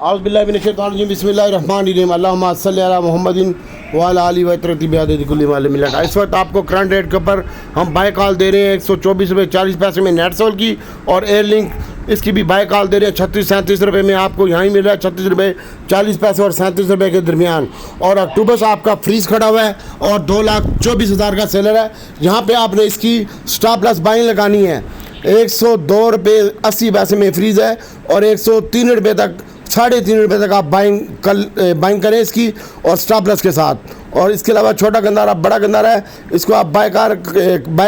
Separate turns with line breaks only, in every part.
औज़ुबिल्लाहि बिस्मिल्लाहिर्रहमानिर्रहीम अल्लाहुम्मा सल्लि अला मुहम्मदिन व अला आलिहि व तरती बियादिल कुल्ली मिलत। इस वक्त आपको करंट रेट के ऊपर हम बाय कॉल दे रहे हैं 124 रुपये 40 पैसे में नेट सोल की, और एयर लिंक इसकी भी बाय कॉल दे रहे हैं 36-37 रुपये में। आपको यहाँ ही मिल रहा है 36 रुपये 40 पैसे और 37 रुपये के दरमियान। और अक्टूबर आपका फ्रीज खड़ा हुआ है और 2,24,000 का सेलर है। यहाँ पर आपने इसकी स्टॉप लॉस बाइंग लगानी है। 102 रुपये 80 पैसे में फ्रीज है और 103 रुपये तक 3.5 रुपये तक आप बाइंग करें इसकी और स्टॉप लॉस के साथ। और इसके अलावा छोटा गंदारा बड़ा गंदारा है, इसको आप बाय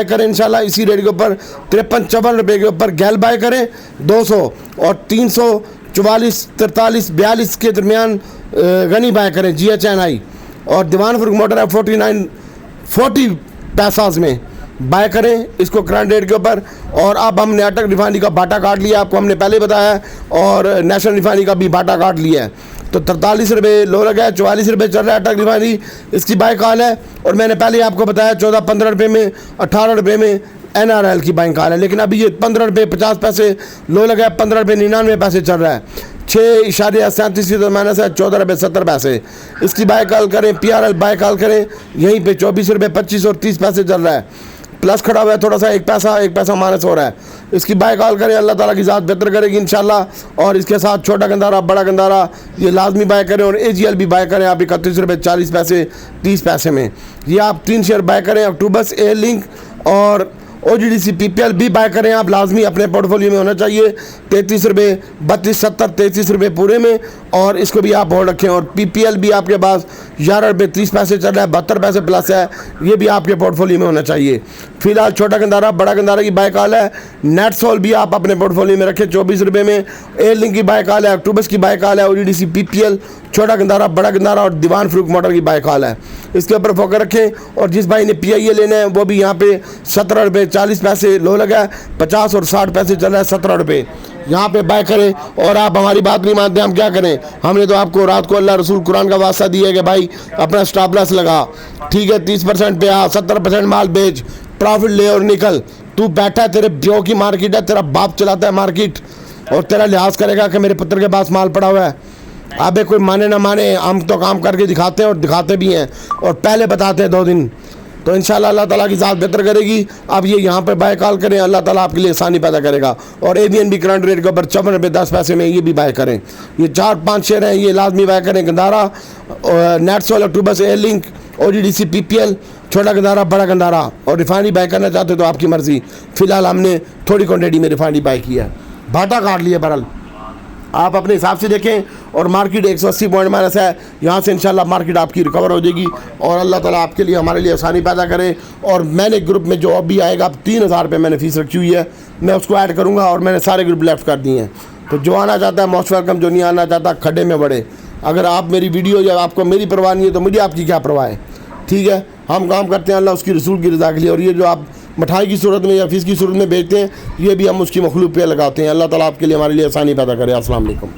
करें इंशाल्लाह इसी रेट के ऊपर 53-54 रुपये के ऊपर गैल बाय करें 200 और 344 43 42 के दरमियान गनी बाय करें GHNI। और दीवान फरूख मोटर है 49-40 पैसाज में बाय करें इसको करंट रेट के ऊपर। और अब हमने अटक रिफाइनरी का बाटा काट लिया, आपको हमने पहले बताया, और नेशनल रिफाइनरी का भी बाटा काट लिया है। तो 43 रुपये लो लगा है, 44 रुपये चल रहा है अटक रिफाइनरी, इसकी बाय कॉल है। और मैंने पहले आपको बताया 14-15 रुपये में 18 रुपये में NRL की बाइंग कॉल है, लेकिन अभी ये 15 रुपये 50 पैसे लो लगा है, 15 रुपये 99 पैसे चल रहा है। 6.37 की माइनस है 14 रुपये 70 पैसे। इसकी बाय कॉल करें, PRL बाय कॉल करें, यहीं पे 24 रुपये 25 और 30 पैसे चल रहा है। प्लस खड़ा हुआ है थोड़ा सा, एक पैसा माइनस हो रहा है। इसकी बाय कॉल करें, अल्लाह ताला की ज़ात बेहतर करेगी इंशाल्लाह। और इसके साथ छोटा गंदारा बड़ा गंदारा ये लाजमी बाय करें, और AGL भी बाय करें आप 31 रुपये 40 पैसे 30 पैसे में। ये आप 3 शेयर बाय करें, अक्टूबस, एयर लिंक और OGDC PPL भी बाय करें आप, लाजमी अपने पोर्टफोलियो में होना चाहिए। 33 रुपये 32-70 33 रुपये पूरे में, और इसको भी आप होल्ड रखें। और PPL भी आपके पास 11 रुपये 30 पैसे चल रहा है, 72 पैसे प्लस है, ये भी आपके पोर्टफोलियो में होना चाहिए। फिलहाल छोटा गंदारा बड़ा गंदारा की बाय कॉल है। नेट सोल भी आप अपने पोर्टफोलियो में रखें 24 रुपये में। एयर लिंक की बाय कॉल है, अक्टूबस की बाय कॉल है, OGDC PPL, छोटा गंदारा बड़ा गंदारा और दीवान फरूख मोटर की बाय कॉल है। इसके ऊपर फोकस रखें। और जिस भाई ने PIA लेना है वो भी यहाँ पे 17 रुपये 40 पैसे लो लगा है, 50 और 60 पैसे चल रहा है, 17 रुपये यहाँ पे बाय करें। और आप हमारी बात नहीं मानते, हम क्या करें? हमने तो आपको रात को अल्लाह रसूल कुरान का वास्ता दिया है कि भाई अपना स्टॉप लॉस लगा, ठीक है, 30% पे आ, 70% माल बेच, प्रॉफिट ले और निकल। तू बैठा है, तेरे ब्यो की मार्केट है, तेरा बाप चलाता है मार्केट, और तेरा लिहाज करेगा कि मेरे पुत्र के पास माल पड़ा हुआ है। अबे कोई माने ना माने, हम तो काम करके दिखाते हैं और दिखाते भी हैं, और पहले बताते हैं 2 दिन। तो इंशाल्लाह अल्लाह ताला की ज़ात बेहतर करेगी। अब ये यहाँ पे बाय कॉल करें, अल्लाह ताला आपके लिए आसानी पैदा करेगा। और ABN भी करंट रेट के ऊपर 54 रुपये 10 पैसे में ये भी बाय करें। ये 4-5 शेयर हैं, ये लाजमी बाय करें। Gandhara, Netsol, Octopus, Air Link, OGDC PPL, छोटा गंदारा बड़ा गंदारा। और रिफाइनरी बाय करना चाहते तो आपकी मर्ज़ी। फ़िलहाल हमने थोड़ी क्वान्टिटी में रिफाइनरी बाय किया है, बाटा काट लिया। बहरहाल आप अपने हिसाब से देखें। और मार्केट 180 पॉइंट माइनस है, यहाँ से इंशाल्लाह मार्केट आपकी रिकवर हो जाएगी। और अल्लाह ताला आपके लिए हमारे लिए आसानी पैदा करे। और मैंने ग्रुप में जो अभी आएगा, अब 3000 रुपये मैंने फ़ीस रखी हुई है, मैं उसको ऐड करूँगा। और मैंने सारे ग्रुप लेफ्ट कर दिए हैं, तो जो आना चाहता है मोस्ट वेलकम, जो नहीं आना चाहता खड्डे में बढ़े। अगर आप मेरी वीडियो या आपको मेरी परवाह नहीं है तो मुझे आपकी क्या परवाह है? ठीक है, हम काम करते हैं अल्लाह उसकी रसूल की रज़ा के लिए। और ये जो आप मिठाई की सूरत में या फीस की सूरत में बेचते हैं, ये भी हम उसकी मखलूक पे लगाते हैं। अल्लाह ताला आपके लिए हमारे लिए आसानी पैदा करे। अस्सलाम वालेकुम।